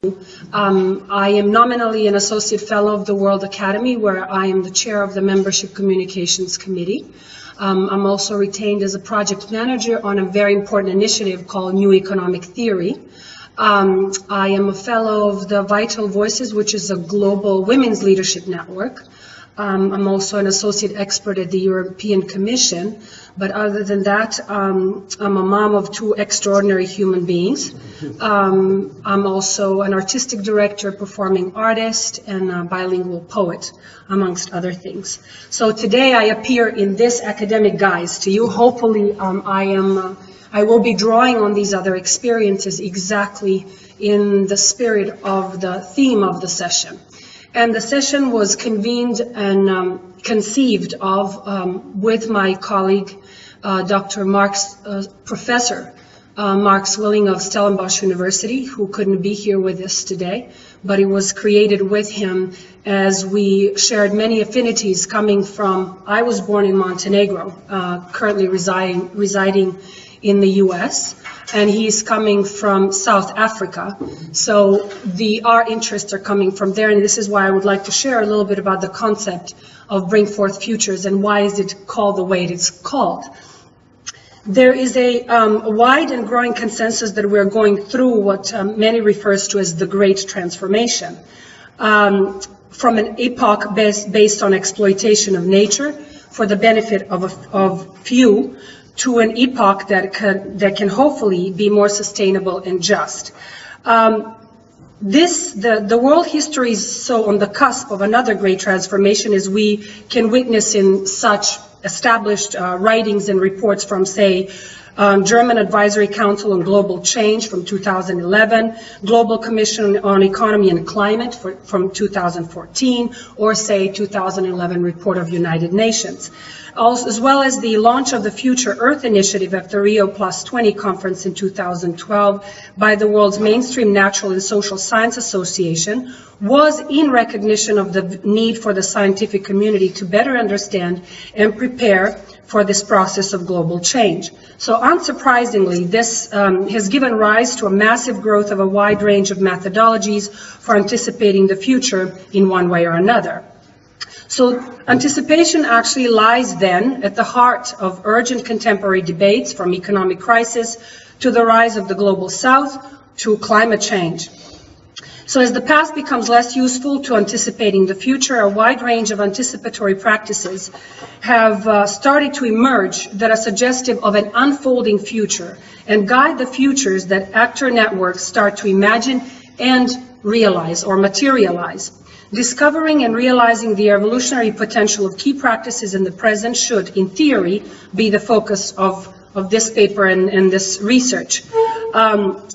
I am nominally an Associate Fellow of the World Academy, where I am the Chair of the Membership Communications Committee. I'm also retained as a project manager on a very important initiative called New Economic Theory. I am a Fellow of the Vital Voices, which is a global women's leadership network. I'm also an associate expert at the European Commission, but other than that, I'm a mom of two extraordinary human beings. I'm also an artistic director, performing artist, and a bilingual poet, amongst other things. So today I appear in this academic guise to you. Hopefully I will be drawing on these other experiences exactly in the spirit of the theme of the session. And the session was convened and conceived of with my colleague, Dr. Professor Mark Swilling of Stellenbosch University, who couldn't be here with us today, but it was created with him as we shared many affinities coming from, I was born in Montenegro, currently residing in the US, and he's coming from South Africa. So our interests are coming from there, and this is why I would like to share a little bit about the concept of Bring Forth Futures and why is it called the way it is called. There is a wide and growing consensus that we're going through what many refers to as the Great Transformation, from an epoch based on exploitation of nature for the benefit of few, to an epoch that can hopefully be more sustainable and just. The world history is so on the cusp of another great transformation, as we can witness in such established writings and reports from, say, German Advisory Council on Global Change from 2011, Global Commission on Economy and Climate from 2014, or say 2011 report of United Nations. As well as the launch of the Future Earth Initiative at the Rio Plus 20 conference in 2012 by the world's mainstream Natural and Social Science Association, was in recognition of the need for the scientific community to better understand and prepare for this process of global change. So unsurprisingly, this has given rise to a massive growth of a wide range of methodologies for anticipating the future in one way or another. So anticipation actually lies then at the heart of urgent contemporary debates, from economic crisis to the rise of the global south to climate change. So as the past becomes less useful to anticipating the future, a wide range of anticipatory practices have started to emerge that are suggestive of an unfolding future and guide the futures that actor networks start to imagine and realize or materialize. Discovering and realizing the evolutionary potential of key practices in the present should, in theory, be the focus of this paper and this research.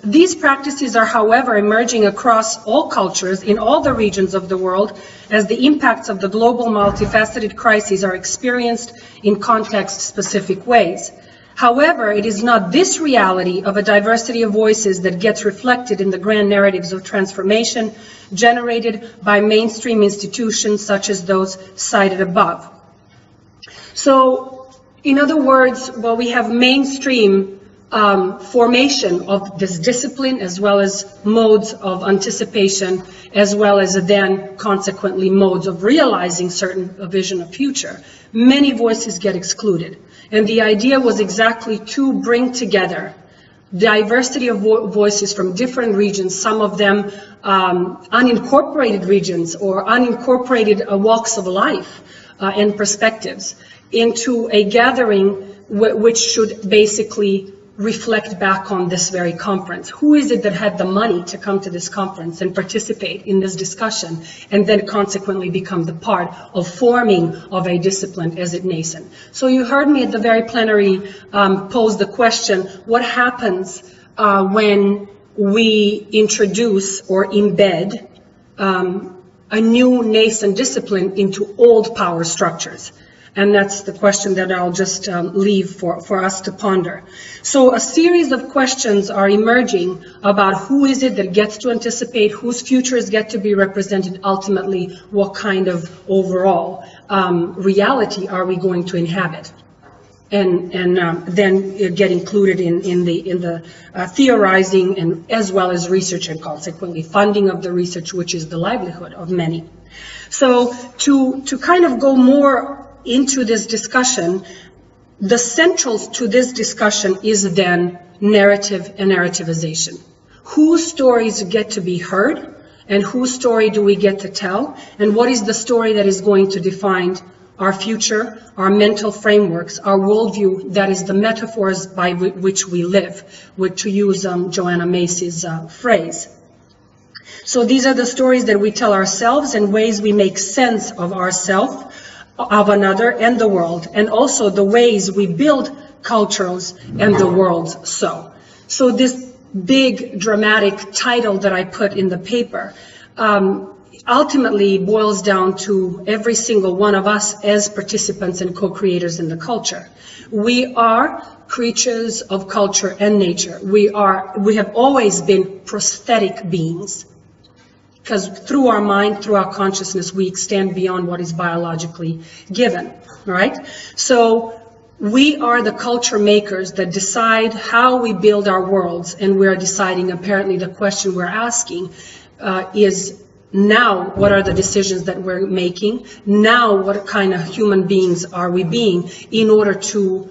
These practices are, however, emerging across all cultures in all the regions of the world as the impacts of the global multifaceted crises are experienced in context-specific ways. However, it is not this reality of a diversity of voices that gets reflected in the grand narratives of transformation generated by mainstream institutions such as those cited above. So, in other words, while we have mainstream formation of this discipline, as well as modes of anticipation, as well as then consequently modes of realizing a vision of future, many voices get excluded. And the idea was exactly to bring together diversity of voices from different regions, some of them unincorporated regions or unincorporated walks of life and perspectives, into a gathering which should basically reflect back on this very conference. Who is it that had the money to come to this conference and participate in this discussion and then consequently become the part of forming of a discipline as it nascent? So you heard me at the very plenary pose the question, what happens when we introduce or embed a new nascent discipline into old power structures? And that's the question that I'll just leave for us to ponder. So a series of questions are emerging about who is it that gets to anticipate, whose futures get to be represented, ultimately what kind of overall reality are we going to inhabit. and then get included in the theorizing and as well as research and consequently funding of the research, which is the livelihood of many. So to kind of go more into this discussion, the centrals to this discussion is then narrative and narrativization. Whose stories get to be heard and whose story do we get to tell, and what is the story that is going to define our future, our mental frameworks, our worldview, that is the metaphors by which we live, to use Joanna Macy's phrase. So these are the stories that we tell ourselves and ways we make sense of ourselves, of another, and the world, and also the ways we build cultures and the worlds So this big dramatic title that I put in the paper ultimately boils down to every single one of us as participants and co-creators in the culture. We are creatures of culture and nature. We have always been prosthetic beings, because through our mind, through our consciousness, we extend beyond what is biologically given, right? So we are the culture makers that decide how we build our worlds, and we're deciding, apparently the question we're asking is now what are the decisions that we're making? Now what kind of human beings are we being in order to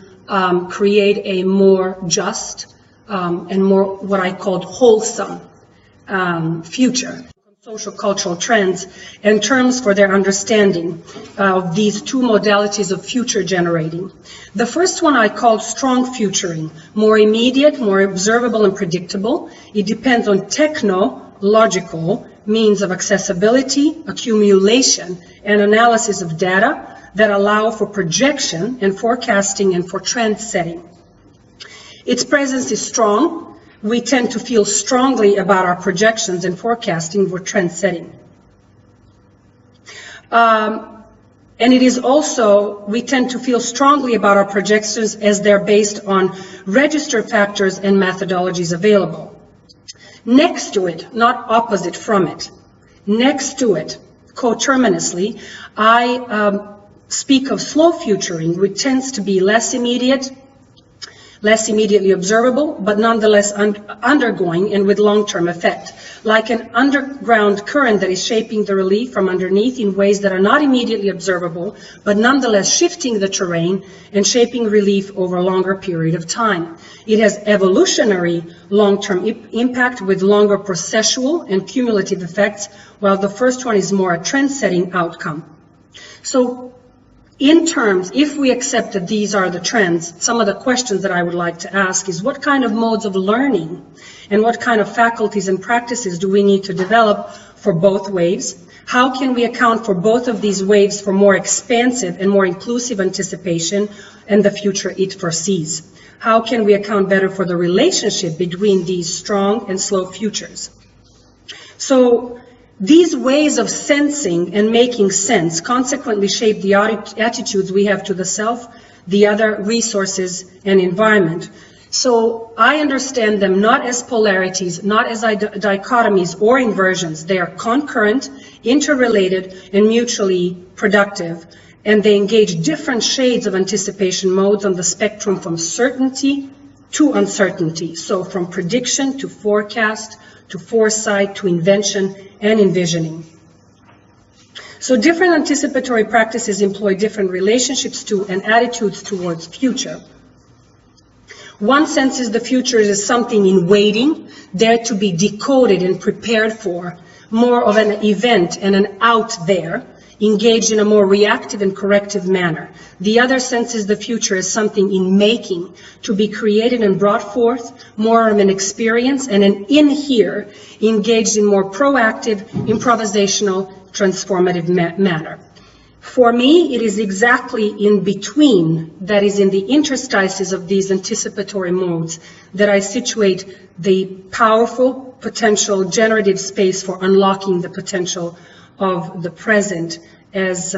create a more just and more what I called wholesome future? Social cultural trends and terms for their understanding of these two modalities of future generating. The first one I called strong futuring, more immediate, more observable and predictable. It depends on technological means of accessibility, accumulation, and analysis of data that allow for projection and forecasting and for trend setting. Its presence is strong. We tend to feel strongly about our projections and forecasting for trend setting. And it is also, we tend to feel strongly about our projections as they're based on registered factors and methodologies available. Next to it, not opposite from it, next to it, coterminously, I speak of slow futuring, which tends to be less immediate, less immediately observable, but nonetheless undergoing and with long-term effect, like an underground current that is shaping the relief from underneath in ways that are not immediately observable, but nonetheless shifting the terrain and shaping relief over a longer period of time. It has evolutionary long-term impact with longer processual and cumulative effects, while the first one is more a trend-setting outcome. So, in terms, if we accept that these are the trends, some of the questions that I would like to ask is what kind of modes of learning and what kind of faculties and practices do we need to develop for both waves? How can we account for both of these waves for more expansive and more inclusive anticipation and the future it foresees? How can we account better for the relationship between these strong and slow futures? So, these ways of sensing and making sense consequently shape the attitudes we have to the self, the other, resources, and environment. So I understand them not as polarities, not as dichotomies or inversions. They are concurrent, interrelated, and mutually productive, and they engage different shades of anticipation modes on the spectrum from certainty to uncertainty. So from prediction to forecast, to foresight, to invention, and envisioning. So different anticipatory practices employ different relationships to and attitudes towards future. One senses the future as something in waiting, there to be decoded and prepared for, more of an event and an out there, engaged in a more reactive and corrective manner. The other senses the future as something in making, to be created and brought forth, more of an experience and an in here, engaged in more proactive, improvisational, transformative manner. For me, it is exactly in between, that is in the interstices of these anticipatory modes, that I situate the powerful potential generative space for unlocking the potential of the present, as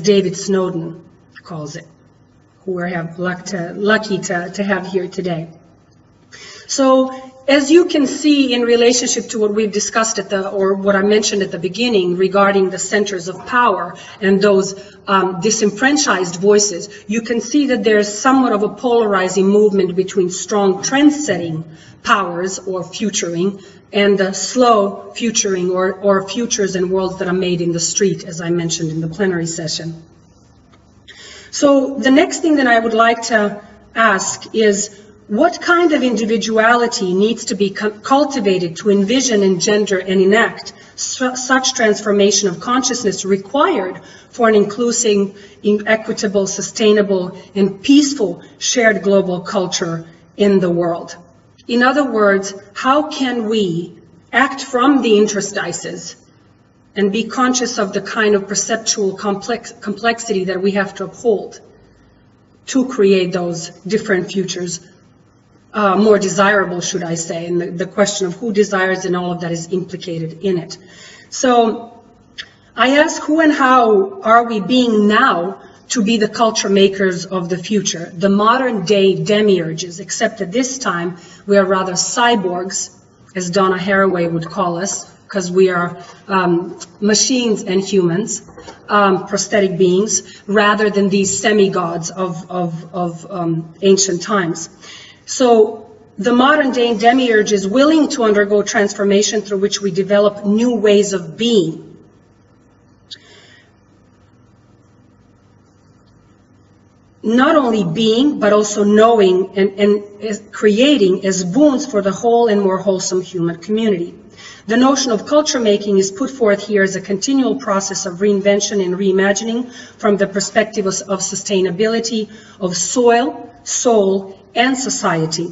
David Snowden calls it, who we're lucky to have here today. So as you can see in relationship to what we've discussed or what I mentioned at the beginning regarding the centers of power and those disenfranchised voices, you can see that there's somewhat of a polarizing movement between strong trend-setting powers or futuring and the slow futuring or futures and worlds that are made in the street, as I mentioned in the plenary session. So the next thing that I would like to ask is, what kind of individuality needs to be cultivated to envision, engender, and enact such transformation of consciousness required for an inclusive, equitable, sustainable, and peaceful shared global culture in the world? In other words, how can we act from the interstices and be conscious of the kind of perceptual complexity that we have to uphold to create those different futures, more desirable, should I say, and the question of who desires and all of that is implicated in it. So I ask, who and how are we being now to be the culture makers of the future, the modern day demiurges, except at this time we are rather cyborgs, as Donna Haraway would call us, because we are machines and humans, prosthetic beings, rather than these semi-gods of ancient times. So the modern day demiurge is willing to undergo transformation through which we develop new ways of being. Not only being, but also knowing and creating as boons for the whole and more wholesome human community. The notion of culture making is put forth here as a continual process of reinvention and reimagining from the perspective of sustainability of soil, soul, and society.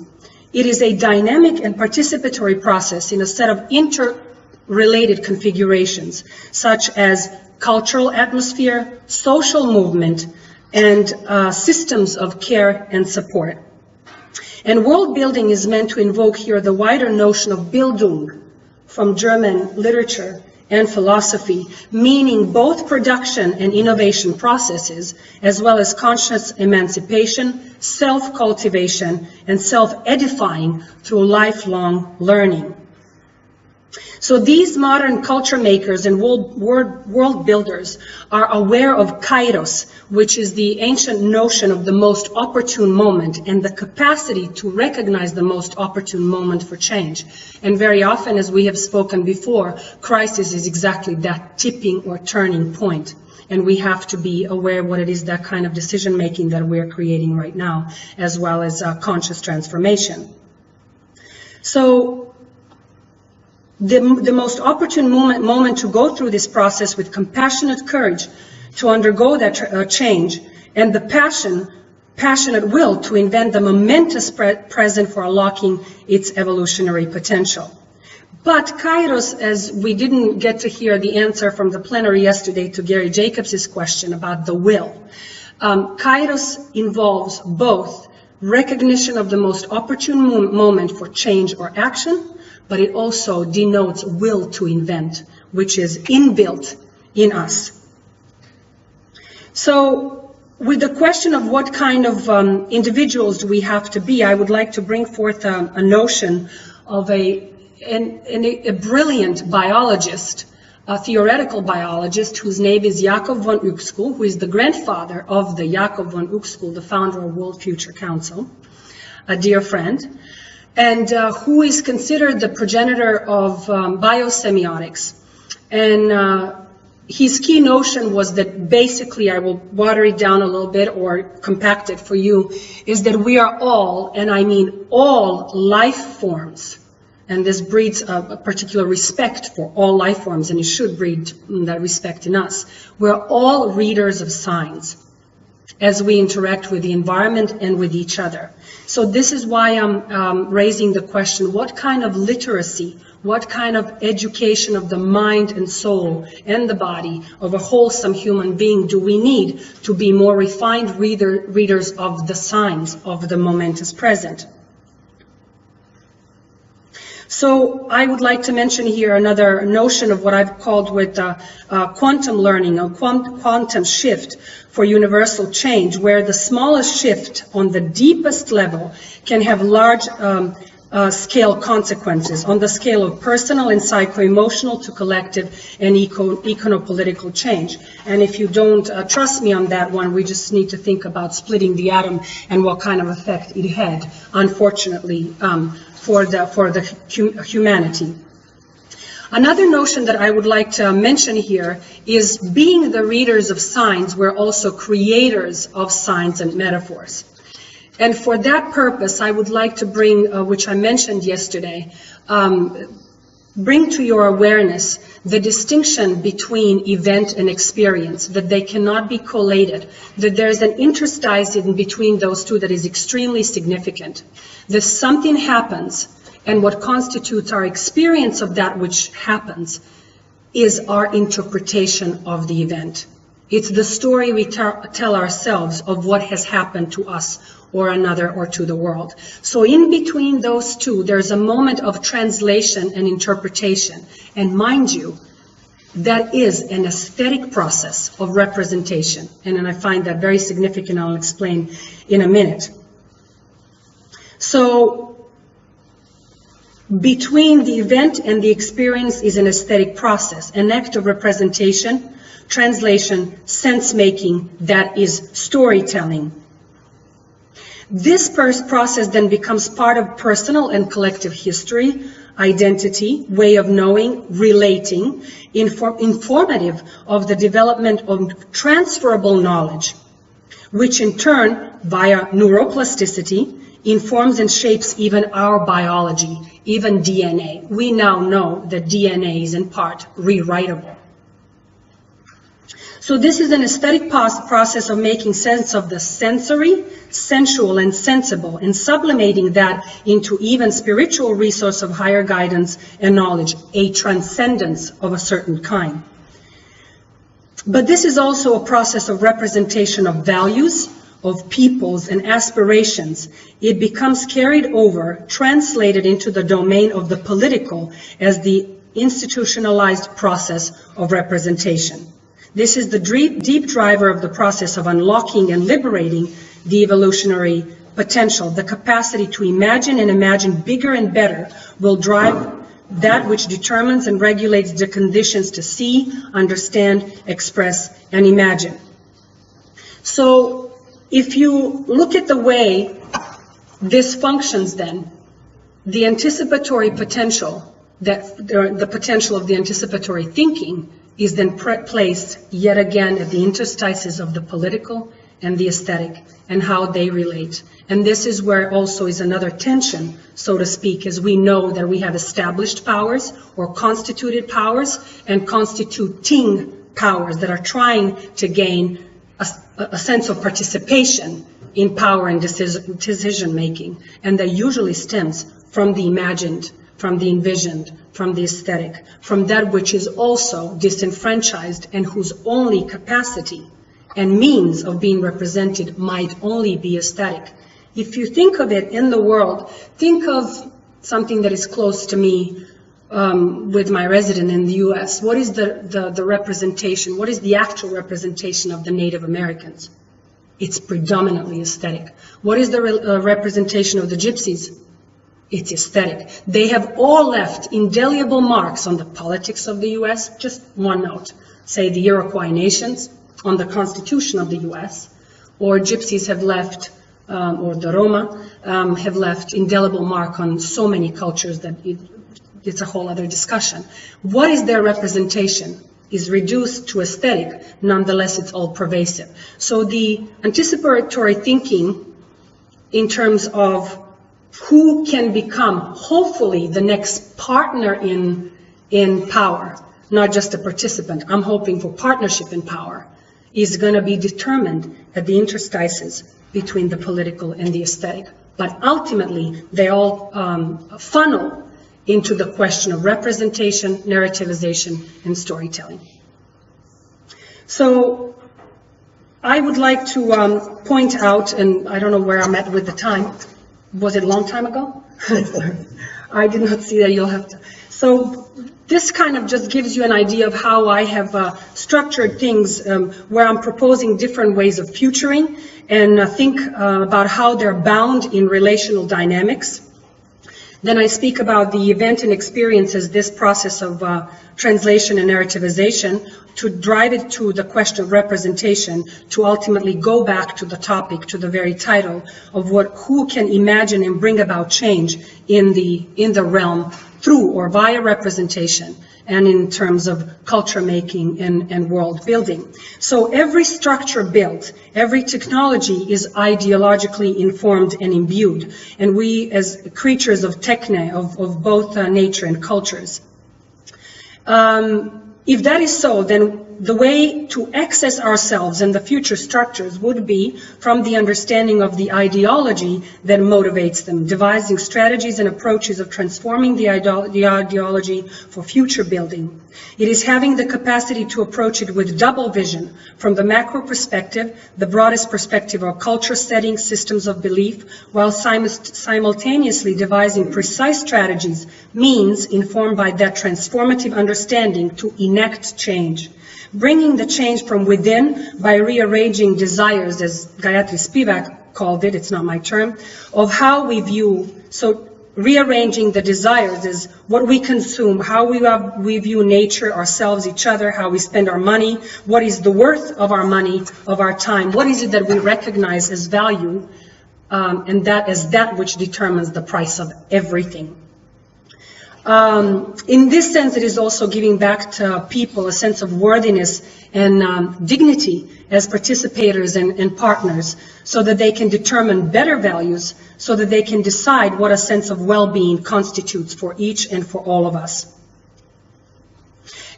It is a dynamic and participatory process in a set of interrelated configurations, such as cultural atmosphere, social movement, and systems of care and support. And world building is meant to invoke here the wider notion of Bildung from German literature and philosophy, meaning both production and innovation processes, as well as conscious emancipation, self-cultivation, and self-edifying through lifelong learning. So these modern culture makers and world builders are aware of kairos, which is the ancient notion of the most opportune moment and the capacity to recognize the most opportune moment for change. And very often, as we have spoken before, crisis is exactly that tipping or turning point. And we have to be aware what it is, that kind of decision making that we're creating right now, as well as conscious transformation. So the most opportune moment to go through this process with compassionate courage to undergo that change, and the passionate will to invent the momentous present for unlocking its evolutionary potential. But kairos, as we didn't get to hear the answer from the plenary yesterday to Gary Jacobs' question about the will, kairos involves both recognition of the most opportune moment for change or action, but it also denotes will to invent, which is inbuilt in us. So with the question of what kind of individuals do we have to be, I would like to bring forth a notion of a brilliant biologist, a theoretical biologist whose name is Jakob von Uexküll, who is the grandfather of the Jakob von Uexküll, the founder of World Future Council, a dear friend, and who is considered the progenitor of biosemiotics. And his key notion was that basically, I will water it down a little bit or compact it for you, is that we are all, and I mean all, life forms. And this breeds a particular respect for all life forms, and it should breed that respect in us. We're all readers of signs as we interact with the environment and with each other. So this is why I'm raising the question, what kind of literacy, what kind of education of the mind and soul and the body of a wholesome human being do we need to be more refined readers of the signs of the momentous present? So I would like to mention here another notion of what I've called with quantum learning, a quantum shift for universal change, where the smallest shift on the deepest level can have large scale consequences, on the scale of personal and psycho-emotional to collective and econo-political change. And if you don't trust me on that one, we just need to think about splitting the atom and what kind of effect it had, unfortunately, for the humanity. Another notion that I would like to mention here is being the readers of signs, we're also creators of signs and metaphors. And for that purpose, I would like to bring, which I mentioned yesterday, bring to your awareness the distinction between event and experience, that they cannot be collated, that there's an interstice in between those two that is extremely significant. That something happens, and what constitutes our experience of that which happens is our interpretation of the event. It's the story we tell ourselves of what has happened to us or another or to the world. So in between those two, there's a moment of translation and interpretation. And mind you, that is an aesthetic process of representation. And I find that very significant. I'll explain in a minute. So between the event and the experience is an aesthetic process, an act of representation, translation, sense-making, that is storytelling. This process then becomes part of personal and collective history, identity, way of knowing, relating, informative of the development of transferable knowledge, which in turn, via neuroplasticity, informs and shapes even our biology, even DNA. We now know that DNA is in part rewritable. So this is an aesthetic process of making sense of the sensory, sensual, and sensible, and sublimating that into even spiritual resource of higher guidance and knowledge, a transcendence of a certain kind. But this is also a process of representation of values, of peoples and aspirations. It becomes carried over, translated into the domain of the political as the institutionalized process of representation. This is the deep driver of the process of unlocking and liberating the evolutionary potential. The capacity to imagine and imagine bigger and better will drive that which determines and regulates the conditions to see, understand, express, and imagine. So if you look at the way this functions then, the anticipatory potential, the potential of the anticipatory thinking is then placed yet again at the interstices of the political and the aesthetic and how they relate. And this is where also is another tension, so to speak, as we know that we have established powers or constituted powers and constituting powers that are trying to gain a sense of participation in power and decision making. And that usually stems from the imagined, from the envisioned, from the aesthetic, from that which is also disenfranchised and whose only capacity and means of being represented might only be aesthetic. If you think of it in the world, think of something that is close to me with my resident in the U.S. What is the representation? What is the actual representation of the Native Americans? It's predominantly aesthetic. What is the representation of the Gypsies? It's aesthetic. They have all left indelible marks on the politics of the U.S. Just one note. Say the Iroquois nations on the Constitution of the U.S., or Gypsies have left, or the Roma have left indelible mark on so many cultures that it's a whole other discussion. What is their representation is reduced to aesthetic. Nonetheless, it's all pervasive. So the anticipatory thinking in terms of who can become, hopefully, the next partner in power, not just a participant. I'm hoping for partnership in power, is going to be determined at the interstices between the political and the aesthetic. But ultimately, they all funnel into the question of representation, narrativization, and storytelling. So I would like to point out, and I don't know where I'm at with the time. Was it a long time ago? I did not see that. You'll have to. So this kind of just gives you an idea of how I have structured things where I'm proposing different ways of futuring and think about how they're bound in relational dynamics. Then I speak about the event and experiences, this process of translation and narrativization, to drive it to the question of representation, to ultimately go back to the topic, to the very title of who can imagine and bring about change in the realm through or via representation, and in terms of culture making and world building. So every structure built, every technology is ideologically informed and imbued. And we, as creatures of techne, of both nature and cultures, if that is so, then the way to access ourselves and the future structures would be from the understanding of the ideology that motivates them, devising strategies and approaches of transforming the ideology for future building. It is having the capacity to approach it with double vision, from the macro perspective, the broadest perspective of culture setting, systems of belief, while simultaneously devising precise strategies, means informed by that transformative understanding to enact change. Bringing the change from within by rearranging desires, as Gayatri Spivak called it, it's not my term, of how we view, so rearranging the desires is what we consume, how we view nature, ourselves, each other, how we spend our money, what is the worth of our money, of our time, what is it that we recognize as value, and that is that which determines the price of everything. In this sense, it is also giving back to people a sense of worthiness and dignity as participators and partners, so that they can determine better values, so that they can decide what a sense of well-being constitutes for each and for all of us.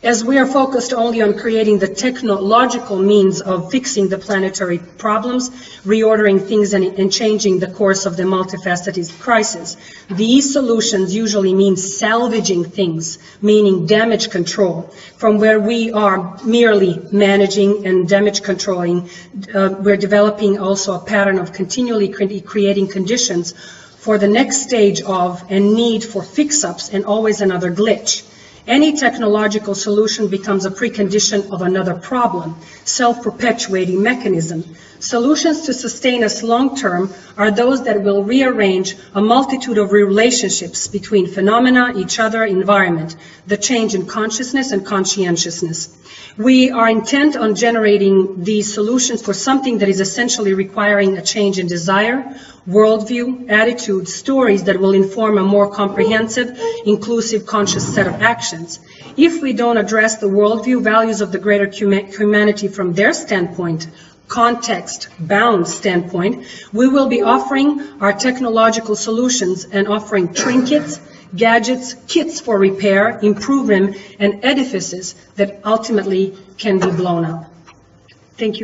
As we are focused only on creating the technological means of fixing the planetary problems, reordering things and changing the course of the multifaceted crisis, these solutions usually mean salvaging things, meaning damage control. From where we are merely managing and damage controlling, we're developing also a pattern of continually creating conditions for the next stage of and need for fix-ups and always another glitch. Any technological solution becomes a precondition of another problem, self-perpetuating mechanism. Solutions to sustain us long-term are those that will rearrange a multitude of relationships between phenomena, each other, environment, the change in consciousness and conscientiousness. We are intent on generating these solutions for something that is essentially requiring a change in desire, worldview, attitude, stories that will inform a more comprehensive, inclusive, conscious set of actions. If we don't address the worldview, values of the greater humanity from their standpoint, context-bound standpoint, we will be offering our technological solutions and offering trinkets, gadgets, kits for repair, improvement, and edifices that ultimately can be blown up. Thank you.